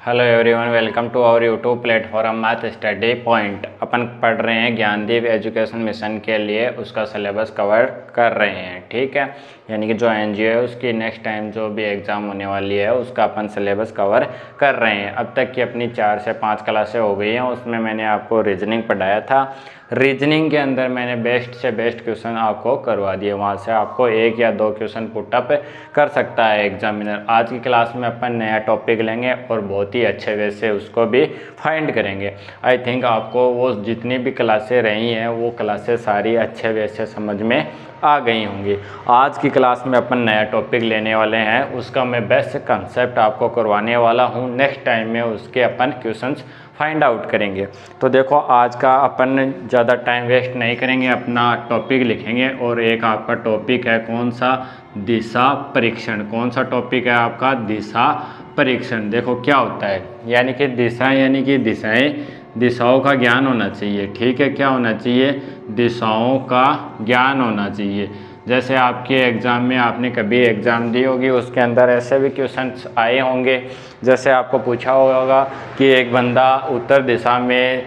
Hello everyone, welcome to our YouTube platform math study point. अपन पढ़ रहे हैं ज्ञानदीप एजुकेशन मिशन के लिए, उसका सिलेबस कवर कर रहे हैं। ठीक है, यानी कि जो एनजीओ है उसकी नेक्स्ट टाइम जो भी एग्ज़ाम होने वाली है उसका अपन सिलेबस कवर कर रहे हैं। अब तक की अपनी 4 से 5 क्लासें हो गई हैं। उसमें मैंने आपको रीजनिंग पढ़ाया था। रीजनिंग के अंदर मैंने बेस्ट से बेस्ट क्वेश्चन आपको करवा दिए। वहाँ से आपको 1 या 2 क्वेश्चन पुटअप कर सकता है एग्जामिनर। आज की क्लास में अपन नया टॉपिक लेंगे और बहुत ही अच्छे वे से उसको भी फाइंड करेंगे। आई थिंक आपको वो जितनी भी क्लासें रही हैं वो क्लासें सारी अच्छे वे से समझ में आ गई होंगी। आज की क्लास में अपन नया टॉपिक लेने वाले हैं, उसका मैं बेस्ट कंसेप्ट आपको करवाने वाला हूँ। नेक्स्ट टाइम में उसके अपन क्वेश्चंस फाइंड आउट करेंगे। तो देखो, आज का अपन ज़्यादा टाइम वेस्ट नहीं करेंगे, अपना टॉपिक लिखेंगे। और एक आपका टॉपिक है कौन सा? दिशा परीक्षण। कौन सा टॉपिक है आपका? दिशा परीक्षण। देखो क्या होता है, यानी कि दिशा यानी कि दिशाएं, दिशाओं का ज्ञान होना चाहिए। ठीक है, क्या होना चाहिए? दिशाओं का ज्ञान होना चाहिए। जैसे आपके एग्ज़ाम में आपने कभी एग्ज़ाम दी होगी, उसके अंदर ऐसे भी क्वेश्चंस आए होंगे। जैसे आपको पूछा होगा कि एक बंदा उत्तर दिशा में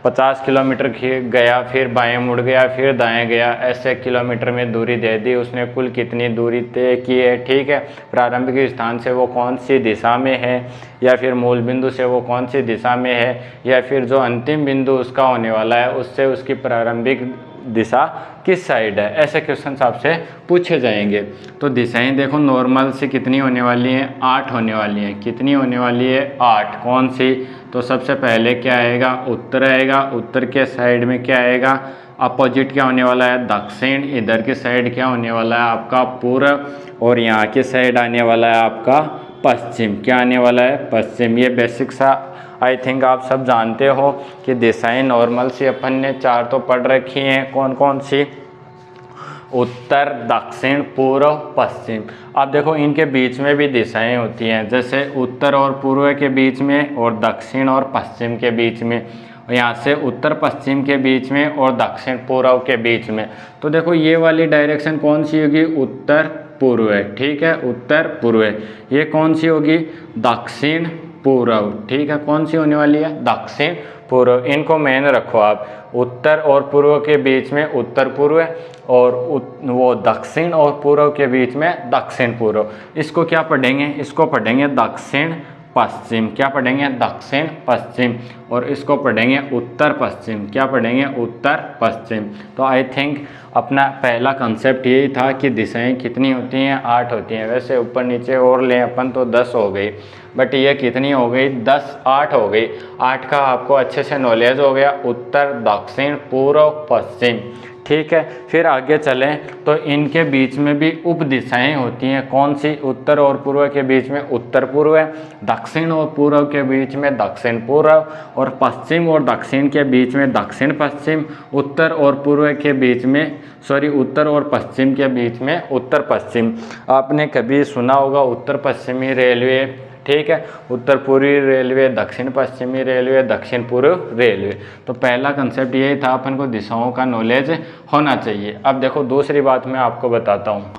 50 किलोमीटर गया, फिर बाएं मुड़ गया, फिर दाएं गया, ऐसे किलोमीटर में दूरी दे दी, उसने कुल कितनी दूरी तय की है। ठीक है, प्रारंभिक स्थान से वो कौन सी दिशा में है, या फिर मूल बिंदु से वो कौन सी दिशा में है, या फिर जो अंतिम बिंदु उसका होने वाला है उससे उसकी प्रारंभिक दिशा किस साइड है। ऐसे क्वेश्चन आपसे पूछे जाएंगे। तो दिशाएं देखो नॉर्मल से कितनी होने वाली हैं? 8 होने वाली हैं। कितनी होने वाली है? 8। कौन सी? तो सबसे पहले क्या आएगा? उत्तर आएगा। उत्तर के साइड में क्या आएगा? अपोजिट क्या होने वाला है? दक्षिण। इधर की साइड क्या होने वाला है? आपका पूर्व। और यहाँ की साइड आने वाला है आपका पश्चिम। क्या आने वाला है? पश्चिम। ये बेसिक सा आई थिंक आप सब जानते हो कि दिशाएं नॉर्मल सी अपन ने 4 तो पढ़ रखी हैं। कौन कौन सी? उत्तर, दक्षिण, पूर्व, पश्चिम। अब देखो इनके बीच में भी दिशाएं होती हैं, जैसे उत्तर और पूर्व के बीच में, और दक्षिण और पश्चिम के बीच में, यहाँ से उत्तर पश्चिम के बीच में, और दक्षिण पूर्व के बीच में। तो देखो ये वाली डायरेक्शन कौन सी होगी? उत्तर पूर्व। ठीक है, उत्तर पूर्व। ये कौन सी होगी? दक्षिण पूर्व। ठीक है, कौन सी होने वाली है? दक्षिण पूर्व। इनको मेन रखो आप। उत्तर और पूर्व के बीच में उत्तर पूर्व, और वो दक्षिण और पूर्व के बीच में दक्षिण पूर्व। इसको क्या पढ़ेंगे? इसको पढ़ेंगे दक्षिण पश्चिम। क्या पढ़ेंगे? दक्षिण पश्चिम। और इसको पढ़ेंगे उत्तर पश्चिम। क्या पढ़ेंगे? उत्तर पश्चिम। तो आई थिंक अपना पहला कंसेप्ट यही था कि दिशाएं कितनी होती हैं? 8 होती हैं। वैसे ऊपर नीचे और लें अपन तो 10 हो गई, बट ये कितनी हो गई? 10, 8 हो गई। 8 का आपको अच्छे से नॉलेज हो गया। उत्तर, दक्षिण, पूर्व, पश्चिम। ठीक है, फिर आगे चलें तो इनके बीच में भी उप दिशाएं होती हैं। कौन सी? उत्तर और पूर्व के बीच में उत्तर पूर्व, दक्षिण और पूर्व के बीच में दक्षिण पूर्व, और पश्चिम और दक्षिण के बीच में दक्षिण पश्चिम, उत्तर और पूर्व के बीच में उत्तर और पश्चिम के बीच में उत्तर पश्चिम। आपने कभी सुना होगा उत्तर पश्चिमी रेलवे। ठीक है, उत्तर पूर्वी रेलवे, दक्षिण पश्चिमी रेलवे, दक्षिण पूर्व रेलवे। तो पहला कंसेप्ट यही था, अपन को दिशाओं का नॉलेज होना चाहिए। अब देखो दूसरी बात मैं आपको बताता हूँ।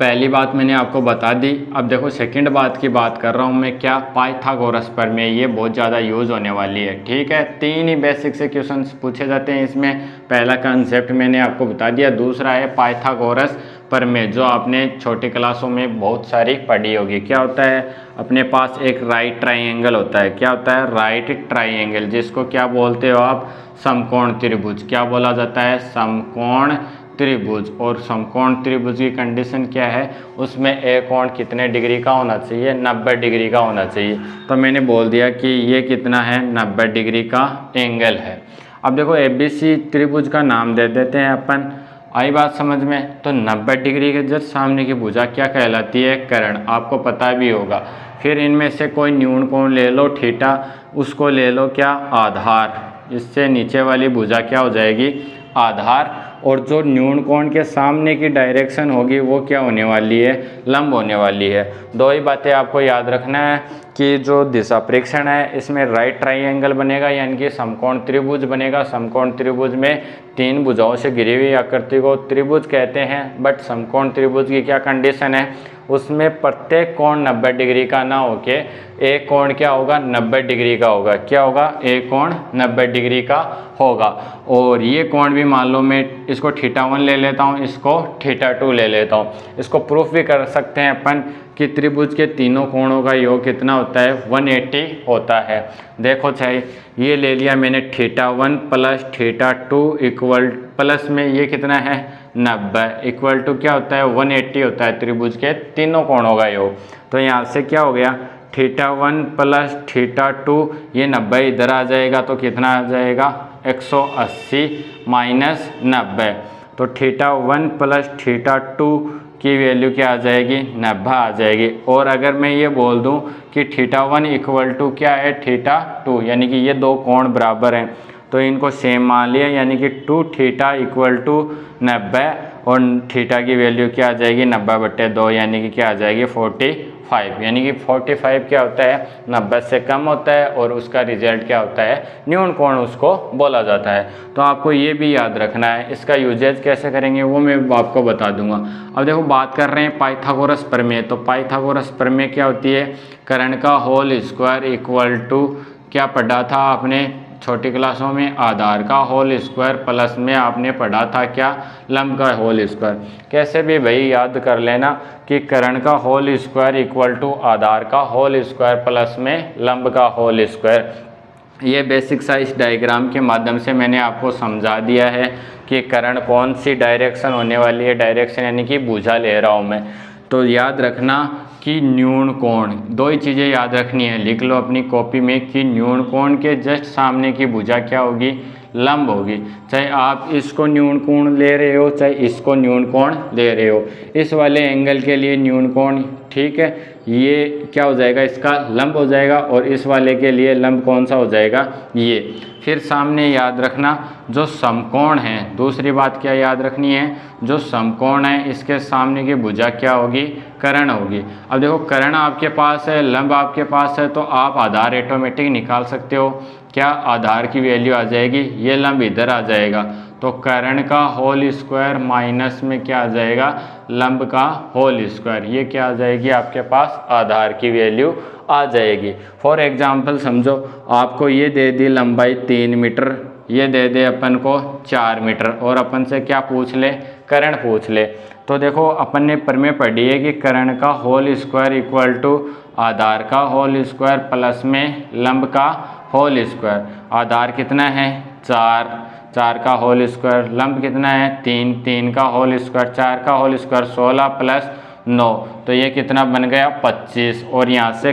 पहली बात मैंने आपको बता दी। अब देखो सेकंड बात की बात कर रहा हूँ मैं। क्या? पाइथागोरस प्रमेय। ये बहुत ज़्यादा यूज़ होने वाली है। ठीक है, 3 ही बेसिक से क्वेश्चंस पूछे जाते हैं इसमें। पहला कंसेप्ट मैंने आपको बता दिया। दूसरा है पाइथागोरस प्रमेय, जो आपने छोटी क्लासों में बहुत सारी पढ़ी होगी। क्या होता है? अपने पास एक राइट ट्राइंगल होता है। क्या होता है? राइट ट्राइंगल, जिसको क्या बोलते हो आप? समकोण त्रिभुज। क्या बोला जाता है? समकोण त्रिभुज। और समकोण त्रिभुज की कंडीशन क्या है? उसमें एक कोण कितने डिग्री का होना चाहिए? 90 डिग्री का होना चाहिए। तो मैंने बोल दिया कि ये कितना है? 90 डिग्री का एंगल है। अब देखो ABC त्रिभुज का नाम दे देते हैं अपन। आई बात समझ में? तो 90 डिग्री के जस्ट सामने की भुजा क्या कहलाती है? कर्ण। आपको पता भी होगा। फिर इनमें से कोई न्यून कोण ले लो, थीटा, उसको ले लो क्या? आधार। इससे नीचे वाली भुजा क्या हो जाएगी? आधार। और जो न्यून कोण के सामने की डायरेक्शन होगी वो क्या होने वाली है? लंब होने वाली है। 2 ही बातें आपको याद रखना है। कि जो दिशा परीक्षण है इसमें राइट ट्राइंगल बनेगा, यानी कि समकोण त्रिभुज बनेगा। समकोण त्रिभुज में 3 भुजाओं से घिरी हुई आकृति को त्रिभुज कहते हैं। बट समकोण त्रिभुज की क्या कंडीशन है, उसमें प्रत्येक कोण 90 डिग्री का ना होके एक कोण क्या होगा, 90 डिग्री का होगा। क्या होगा, एक कोण 90 डिग्री का होगा। और ये कोण भी मान लो मैं इसको θ1 ले लेता हूँ, इसको θ2 ले लेता हूँ। इसको प्रूफ भी कर सकते हैं अपन कि त्रिभुज के तीनों कोणों का योग कितना होता है, 180 होता है। देखो चाहे ये ले लिया मैंने θ1 प्लस θ2 इक्वल प्लस में ये कितना है 90 इक्वल टू क्या होता है 180 होता है त्रिभुज के तीनों कोणों का योग। तो यहाँ से क्या हो गया θ1 प्लस θ2, ये 90 इधर आ जाएगा तो कितना आ जाएगा 180 माइनस 90। तो θ1 प्लस θ2 की वैल्यू क्या आ जाएगी 90 आ जाएगी। और अगर मैं ये बोल दूं कि θ1 इक्वल टू क्या है θ2, यानी कि ये दो कोण बराबर हैं तो इनको सेम मान लिया, यानी कि 2θ इक्वल टू 90 और θ की वैल्यू क्या आ जाएगी 90/2, यानी कि क्या आ जाएगी 45। यानी कि 45 क्या होता है 90 से कम होता है और उसका रिजल्ट क्या होता है न्यून कोण उसको बोला जाता है। तो आपको ये भी याद रखना है। इसका यूजेज कैसे करेंगे वो मैं आपको बता दूंगा। अब देखो बात कर रहे हैं पाइथागोरस प्रमेय। तो पाइथागोरस प्रमेय क्या होती है, कर्ण का होल स्क्वायर इक्वल टू क्या पढ़ा था आपने छोटी क्लासों में, आधार का होल स्क्वायर प्लस में आपने पढ़ा था क्या लंब का होल स्क्वायर। कैसे भी भाई याद कर लेना कि कर्ण का होल स्क्वायर इक्वल टू आधार का होल स्क्वायर प्लस में लंब का होल स्क्वायर। ये बेसिक सा इस डायग्राम के माध्यम से मैंने आपको समझा दिया है कि कर्ण कौन सी डायरेक्शन होने वाली है, डायरेक्शन यानी कि भुजा ले रहा हूँ मैं। तो याद रखना कि न्यून कोण, दो ही चीज़ें याद रखनी है, लिख लो अपनी कॉपी में कि न्यून कोण के जस्ट सामने की भुजा क्या होगी लंब होगी। चाहे आप इसको न्यून कोण ले रहे हो चाहे इसको न्यून कोण ले रहे हो, इस वाले एंगल के लिए न्यून कोण ठीक है ये क्या हो जाएगा इसका लंब हो जाएगा, और इस वाले के लिए लंब कौन सा हो जाएगा ये। फिर सामने याद रखना जो समकोण है, दूसरी बात क्या याद रखनी है, जो समकोण है इसके सामने की भुजा क्या होगी कर्ण होगी। अब देखो कर्ण आपके पास है, लंब आपके पास है, तो आप आधार ऑटोमेटिक निकाल सकते हो। क्या आधार की वैल्यू आ जाएगी, ये लंब इधर आ जाएगा तो कर्ण का होल स्क्वायर माइनस में क्या आ जाएगा लंब का होल स्क्वायर, ये क्या आ जाएगी आपके पास आधार की वैल्यू आ जाएगी। फॉर एग्जांपल समझो आपको ये दे दी लंबाई 3 मीटर, ये दे दे अपन को 4 मीटर और अपन से क्या पूछ ले कर्ण पूछ ले। तो देखो अपन ने प्रमेय पढ़ी है कि कर्ण का होल स्क्वायर इक्वल टू आधार का होल स्क्वायर प्लस में लंब का होल स्क्वायर। आधार कितना है 4, 4 का होल स्क्वायर, लंब कितना है 3, 3 का होल स्क्वायर, 4 का होल स्क्वायर 16 प्लस 9, तो ये कितना बन गया 25। और यहाँ से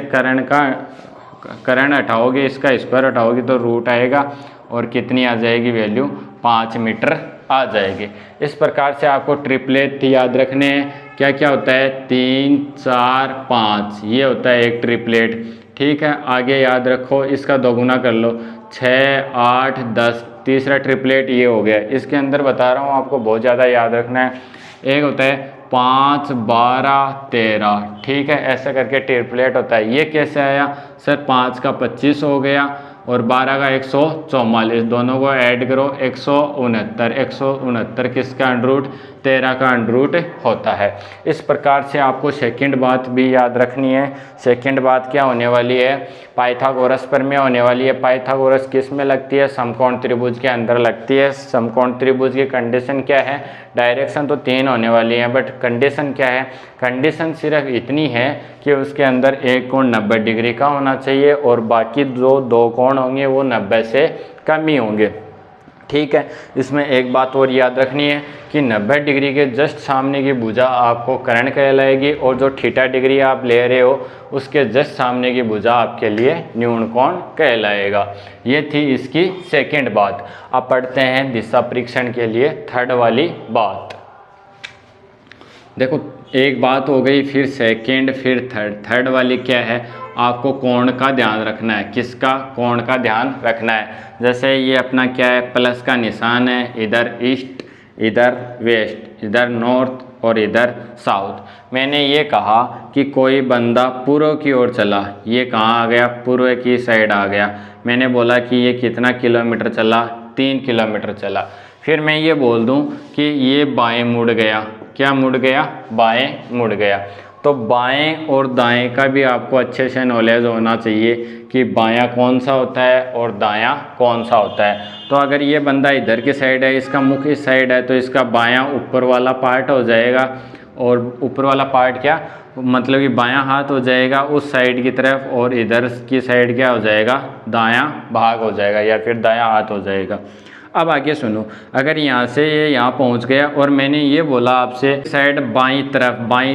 कर्ण हटाओगे इसका स्क्वायर हटाओगे तो रूट आएगा और कितनी आ जाएगी वैल्यू 5 मीटर आ जाएगी। इस प्रकार से आपको ट्रिपलेट याद रखने हैं। क्या क्या होता है 3, 4, 5, ये होता है एक ट्रिपलेट ठीक है। आगे याद रखो इसका दोगुना कर लो 6, 8, 10, तीसरा ट्रिपलेट ये हो गया। इसके अंदर बता रहा हूँ आपको बहुत ज़्यादा याद रखना है। एक होता है 5, 12, 13 ठीक है, ऐसा करके ट्रिपलेट होता है। ये कैसे आया सर 5 का 25 हो गया और 12 का 144, दोनों को ऐड करो 169, 169 किसका अंडरूट 13 का अंडरूट होता है। इस प्रकार से आपको सेकंड बात भी याद रखनी है। सेकंड बात क्या होने वाली है पाइथागोरस प्रमेय होने वाली है। पाइथागोरस किस में लगती है समकोण त्रिभुज के अंदर लगती है। समकोण त्रिभुज की कंडीशन क्या है, डायरेक्शन तो 3 होने वाली है बट कंडीशन क्या है, कंडीशन सिर्फ इतनी है कि उसके अंदर एक कोण 90 डिग्री का होना चाहिए और बाकी जो 2 कोण होंगे वो 90 से कम ही होंगे ठीक है। इसमें एक बात और याद रखनी है कि 90 डिग्री के जस्ट सामने की भुजा आपको कर्ण कहलाएगी और जो θ डिग्री आप ले रहे हो उसके जस्ट सामने की भुजा आपके लिए न्यून कोण कहलाएगा। ये थी इसकी सेकंड बात। अब पढ़ते हैं दिशा परीक्षण के लिए थर्ड वाली बात। देखो एक बात हो गई, फिर सेकंड, फिर थर्ड। थर्ड वाली क्या है, आपको कोण का ध्यान रखना है। किसका, कोण का ध्यान रखना है। जैसे ये अपना क्या है प्लस का निशान है, इधर ईस्ट, इधर वेस्ट, इधर नॉर्थ, और इधर साउथ। मैंने ये कहा कि कोई बंदा पूर्व की ओर चला, ये कहाँ आ गया, पूर्व की साइड आ गया। मैंने बोला कि ये कितना किलोमीटर चला, 3 किलोमीटर चला। फिर मैं ये बोल दूं कि ये बाएं मुड़ गया, क्या मुड़ गया, बाएं मुड़ गया। तो बाएं और दाएं का भी आपको अच्छे से नॉलेज होना चाहिए कि बायां कौन सा होता है और दायां कौन सा होता है। तो अगर ये बंदा इधर की साइड है, इसका मुख इस साइड है, तो इसका बायां ऊपर वाला पार्ट हो जाएगा, और ऊपर वाला पार्ट क्या मतलब कि बायां हाथ हो जाएगा उस साइड की तरफ, और इधर की साइड क्या हो जाएगा, दायां भाग हो जाएगा या फिर दायां हाथ हो जाएगा। अब आगे सुनो, अगर यहाँ से ये यहाँ पहुँच गया और मैंने ये बोला आपसे साइड बाईं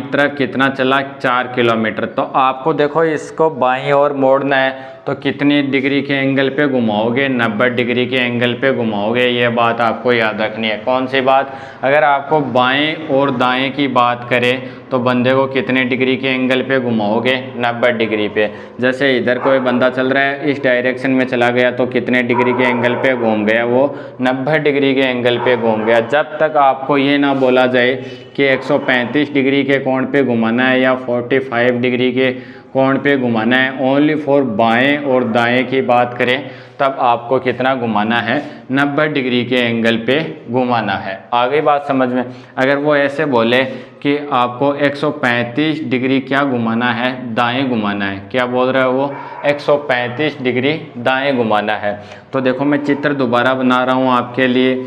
तरफ कितना चला, 4 किलोमीटर, तो आपको देखो इसको बाईं ओर मोड़ना है तो कितनी डिग्री के एंगल पे घुमाओगे, 90 डिग्री के एंगल पे घुमाओगे। ये बात आपको याद रखनी है। कौन सी बात, अगर आपको बाएं और दाएं की बात करें तो बंदे को कितने डिग्री के एंगल पे घुमाओगे, 90 डिग्री पे। जैसे इधर कोई बंदा चल रहा है, इस डायरेक्शन में चला गया तो कितने डिग्री के एंगल पे घूम गया, वो 90 डिग्री के एंगल पे घूम गया। जब तक आपको ये ना बोला जाए कि 135 डिग्री के कोण पे घुमाना है या 45 डिग्री के कोण पे घुमाना है, ओनली फॉर बाएं और दाएं की बात करें तब आपको कितना घुमाना है, 90 डिग्री के एंगल पे घुमाना है। आगे बात समझ में। अगर वो ऐसे बोले कि आपको 135 डिग्री क्या घुमाना है, दाएं घुमाना है, क्या बोल रहा है वो, 135 डिग्री दाएं घुमाना है। तो देखो मैं चित्र दोबारा बना रहा हूँ आपके लिए।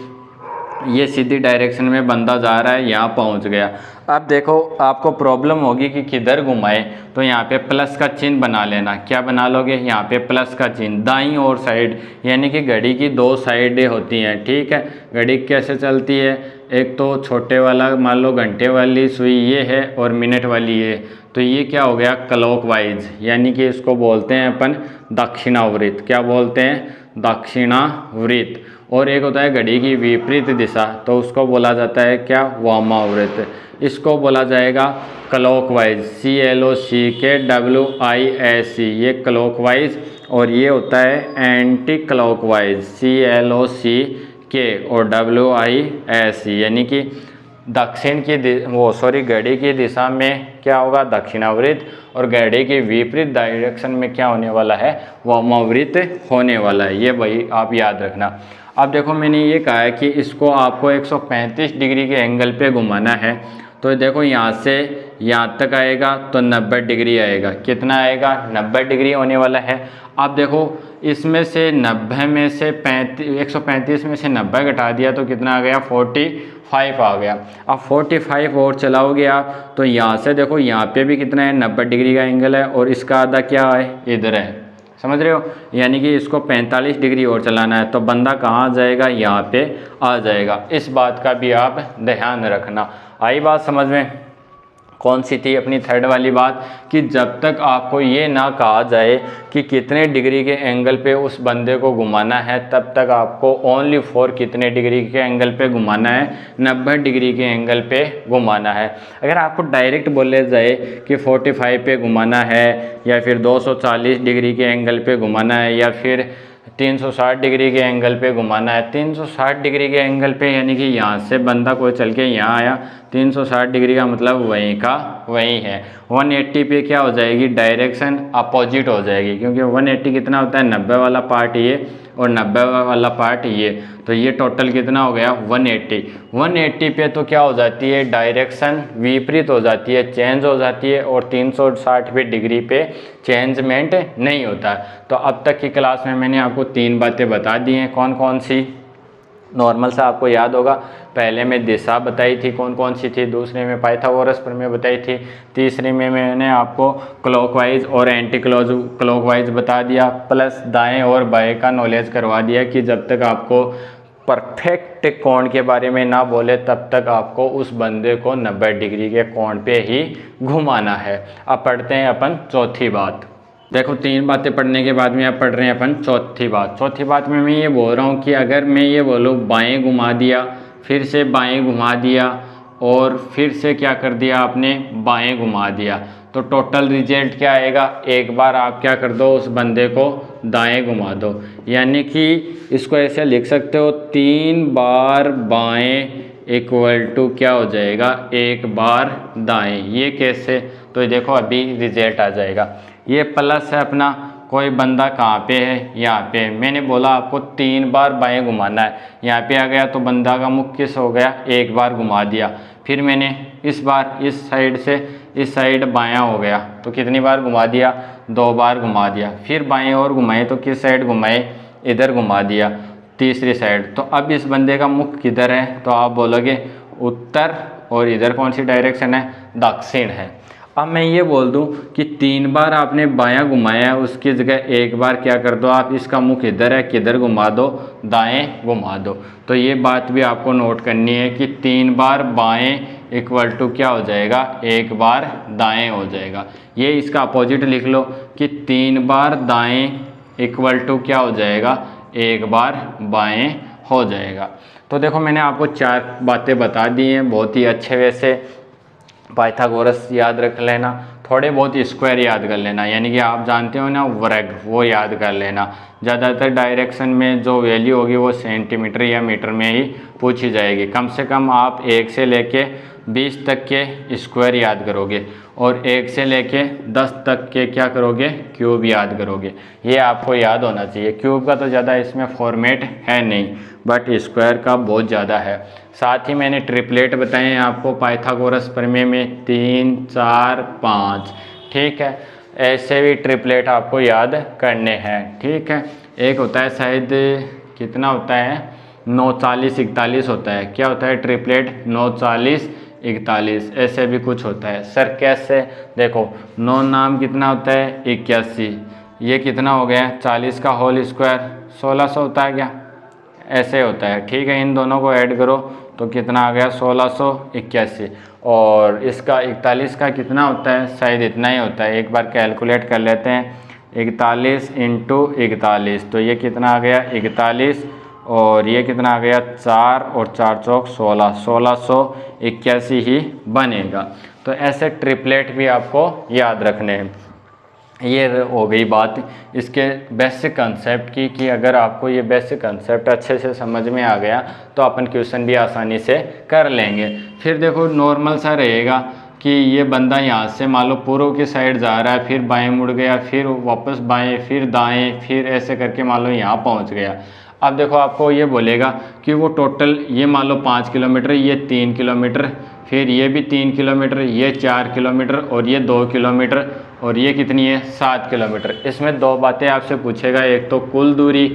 ये सीधी डायरेक्शन में बंदा जा रहा है, यहाँ पहुँच गया। अब देखो आपको प्रॉब्लम होगी कि किधर घुमाए, तो यहाँ पे प्लस का चिन्ह बना लेना। क्या बना लोगे, यहाँ पे प्लस का चिन्ह, दाईं ओर साइड, यानी कि घड़ी की 2 साइडें होती हैं, ठीक है। घड़ी कैसे चलती है, एक तो छोटे वाला मान लो घंटे वाली सुई ये है और मिनट वाली ये, तो ये क्या हो गया, क्लॉकवाइज, यानी कि इसको बोलते हैं अपन दक्षिणावृत्त। क्या बोलते हैं, दक्षिणावृत्त। और एक होता है घड़ी की विपरीत दिशा, तो उसको बोला जाता है क्या, वामावृत्त। इसको बोला जाएगा क्लॉकवाइज, CLOCKWISE, ये क्लॉकवाइज। और ये होता है एंटी क्लॉकवाइज, CLOCK और WISE, यानी कि दक्षिण की घड़ी की दिशा में क्या होगा, दक्षिणावृत्त, और घड़ी की विपरीत डायरेक्शन में क्या होने वाला है, वामावृत्त होने वाला है। ये भाई आप याद रखना। अब देखो मैंने ये कहा है कि इसको आपको 135 डिग्री के एंगल पे घुमाना है, तो देखो यहाँ से यहाँ तक आएगा तो 90 डिग्री आएगा। कितना आएगा, 90 डिग्री होने वाला है। अब देखो इसमें से 90 में से 135 में से 90 घटा दिया तो कितना आ गया, 45 आ गया। अब 45 और चलाओगे आप तो यहाँ से देखो यहाँ पे भी कितना है, 90 डिग्री का एंगल है, और इसका आधा क्या है, इधर है, समझ रहे हो। यानी कि इसको 45 डिग्री और चलाना है, तो बंदा कहाँ जाएगा, यहाँ पे आ जाएगा। इस बात का भी आप ध्यान रखना। आई बात समझ में। कौन सी थी अपनी थर्ड वाली बात, कि जब तक आपको ये ना कहा जाए कि कितने डिग्री के एंगल पे उस बंदे को घुमाना है, तब तक आपको ओनली फॉर कितने डिग्री के एंगल पे घुमाना है, 90 डिग्री के एंगल पे घुमाना है। अगर आपको डायरेक्ट बोले जाए कि 45 पे घुमाना है, या फिर 240 डिग्री के एंगल पे घुमाना है, या फिर 360 डिग्री के एंगल पे घुमाना है, 360 डिग्री के एंगल पे यानी कि यहाँ से बंदा कोई चल के यहाँ आया, 360 डिग्री का मतलब वहीं का वहीं है। 180 पे क्या हो जाएगी, डायरेक्शन अपोजिट हो जाएगी, क्योंकि 180 कितना होता है, 90 वाला पार्ट ये और 90 वाला पार्ट ये, तो ये टोटल कितना हो गया, 180। 180 पे तो क्या हो जाती है, डायरेक्शन विपरीत हो जाती है, चेंज हो जाती है, और 360 पे डिग्री पे चेंजमेंट नहीं होता। तो अब तक की क्लास में मैंने आपको 3 बातें बता दी हैं। कौन कौन सी, नॉर्मल सा आपको याद होगा। पहले में दिशा बताई थी कौन कौन सी थी, दूसरे में पाइथागोरस प्रमेय बताई थी, तीसरे में मैंने आपको क्लॉकवाइज और एंटी क्लॉकवाइज बता दिया, प्लस दाएं और बाएं का नॉलेज करवा दिया कि जब तक आपको परफेक्ट कोण के बारे में ना बोले तब तक आपको उस बंदे को 90 डिग्री के कोण पे ही घुमाना है। अब पढ़ते हैं अपन चौथी बात। देखो 3 बातें पढ़ने के बाद में अब पढ़ रहे हैं अपन चौथी बात। चौथी बात में मैं ये बोल रहा हूँ कि अगर मैं ये बोलूँ बाएं घुमा दिया, फिर से बाएं घुमा दिया, और फिर से क्या कर दिया आपने, बाएं घुमा दिया, तो टोटल रिजल्ट क्या आएगा, एक बार आप क्या कर दो, उस बंदे को दाएं घुमा दो। यानी कि इसको ऐसे लिख सकते हो, 3 बार बाएं इक्वल टू क्या हो जाएगा, एक बार दाएं। ये कैसे, तो देखो अभी रिजल्ट आ जाएगा। ये प्लस है अपना, कोई बंदा कहाँ पे है, यहाँ पे। मैंने बोला आपको 3 बार बाएं घुमाना है, यहाँ पे आ गया तो बंदा का मुख किस हो गया, एक बार घुमा दिया। फिर मैंने इस बार इस साइड से इस साइड बायां हो गया, तो कितनी बार घुमा दिया, 2 बार घुमा दिया। फिर बाएं और घुमाए तो किस साइड घुमाए, इधर घुमा दिया, तीसरी साइड। तो अब इस बंदे का मुख किधर है, तो आप बोलोगे उत्तर, और इधर कौन सी डायरेक्शन है, दक्षिण है। अब मैं ये बोल दूं कि 3 बार आपने बायां घुमाया है, उसकी जगह एक बार क्या कर दो आप, इसका मुख इधर है, किधर घुमा दो, दाएं घुमा दो। तो ये बात भी आपको नोट करनी है कि 3 बार बाएं इक्वल टू क्या हो जाएगा, एक बार दाएं हो जाएगा। ये इसका अपोजिट लिख लो कि 3 बार दाएं इक्वल टू क्या हो जाएगा, एक बार बाएं हो जाएगा। तो देखो मैंने आपको 4 बातें बता दी हैं बहुत ही अच्छे वे से। पाइथागोरस याद रख लेना, थोड़े बहुत स्क्वायर याद कर लेना, यानी कि आप जानते हो ना वर्ग, वो याद कर लेना। ज़्यादातर डायरेक्शन में जो वैल्यू होगी वो सेंटीमीटर या मीटर में ही पूछी जाएगी। कम से कम आप 1 से लेके 20 तक के स्क्वायर याद करोगे, और 1 से लेके 10 तक के क्या करोगे, क्यूब याद करोगे। ये आपको याद होना चाहिए। क्यूब का तो ज़्यादा इसमें फॉर्मेट है नहीं, बट स्क्वायर का बहुत ज़्यादा है। साथ ही मैंने ट्रिपलेट बताए हैं आपको पाइथागोरस प्रमेय में, 3, 4, 5। ठीक है, ऐसे भी ट्रिपलेट आपको याद करने हैं। ठीक है, एक होता है शायद कितना होता है, 9, 40, 41 होता है। क्या होता है ट्रिपलेट, 9, 40, 41, ऐसे भी कुछ होता है। सर कैसे, देखो 9 नाम कितना होता है, 81, ये कितना हो गया, 40 का होल स्क्वायर 1600 होता है क्या, ऐसे होता है। ठीक है, इन दोनों को ऐड करो तो कितना आ गया, 1681। और इसका 41 का कितना होता है, शायद इतना ही होता है। एक बार कैलकुलेट कर लेते हैं, 41 × 41, तो ये कितना आ गया 41, और ये कितना आ गया 4 और 4 चौक 16, 1681 ही बनेगा। तो ऐसे ट्रिपलेट भी आपको याद रखने हैं। ये हो गई बात इसके बेसिक कंसेप्ट की, कि अगर आपको ये बेसिक कंसेप्ट अच्छे से समझ में आ गया तो अपन क्वेश्चन भी आसानी से कर लेंगे। फिर देखो नॉर्मल सा रहेगा कि ये बंदा यहाँ से मान लो पूर्व की साइड जा रहा है, फिर बाएं मुड़ गया, फिर वापस बाएं, फिर दाएं, फिर ऐसे करके मान लो यहाँ पहुँच गया। अब देखो आपको ये बोलेगा कि वो टोटल, ये मान लो 5 किलोमीटर, ये 3 किलोमीटर, फिर ये भी 3 किलोमीटर, ये 4 किलोमीटर, और ये 2 किलोमीटर, और ये कितनी है 7 किलोमीटर। इसमें 2 बातें आपसे पूछेगा, एक तो कुल दूरी,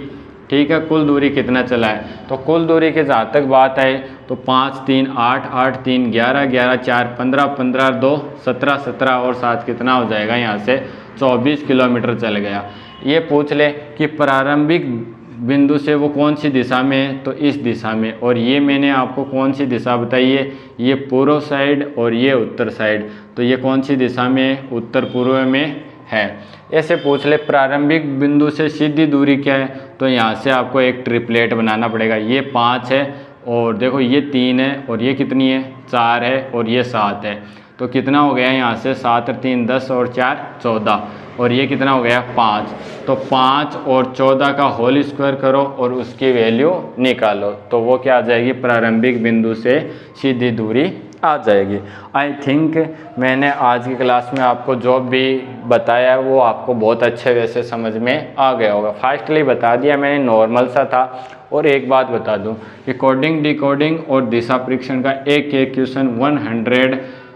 ठीक है, कुल दूरी कितना चला है। तो कुल दूरी के जहाँ तक बात आए तो 5, 3, 8, 8, 3, 11, 11, 4, 15, 15, 2, 17, 17 और 7 कितना हो जाएगा, यहाँ से 24 किलोमीटर चल गया। ये पूछ ले कि प्रारंभिक बिंदु से वो कौन सी दिशा में है, तो इस दिशा में। और ये मैंने आपको कौन सी दिशा बताई है, ये पूर्व साइड और ये उत्तर साइड, तो ये कौन सी दिशा में है, उत्तर पूर्व में है। ऐसे पूछ ले प्रारंभिक बिंदु से सीधी दूरी क्या है, तो यहाँ से आपको एक ट्रिपलेट बनाना पड़ेगा। ये 5 है, और देखो ये 3 है, और ये कितनी है 4 है, और ये 7 है। तो कितना हो गया यहाँ से 7 और 3 10 और 4 14, और ये कितना हो गया 5। तो 5 और 14 का होल स्क्वायर करो और उसकी वैल्यू निकालो, तो वो क्या आ जाएगी, प्रारंभिक बिंदु से सीधी दूरी आ जाएगी। आई थिंक मैंने आज की क्लास में आपको जो भी बताया वो आपको बहुत अच्छे वैसे समझ में आ गया होगा। फास्टली बता दिया मैंने, नॉर्मल सा था। और एक बात बता दूं कि कोडिंग, डिकोडिंग और दिशा परीक्षण का एक एक क्वेश्चन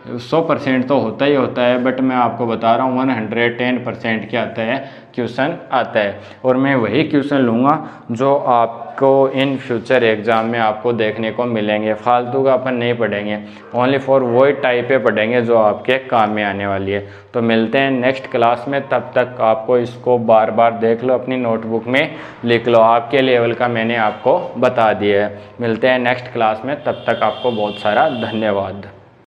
100% तो होता ही होता है, बट मैं आपको बता रहा हूँ 110% क्या आता है, क्वेश्चन आता है। और मैं वही क्वेश्चन लूँगा जो आपको इन फ्यूचर एग्ज़ाम में आपको देखने को मिलेंगे। फालतू का अपन नहीं पढ़ेंगे, ओनली फॉर वही टाइपें पढ़ेंगे जो आपके काम में आने वाली है। तो मिलते हैं नेक्स्ट क्लास में, तब तक आपको इसको बार बार देख लो, अपनी नोटबुक में लिख लो, आपके लेवल का मैंने आपको बता दिया है। मिलते हैं नेक्स्ट क्लास में, तब तक आपको बहुत सारा धन्यवाद।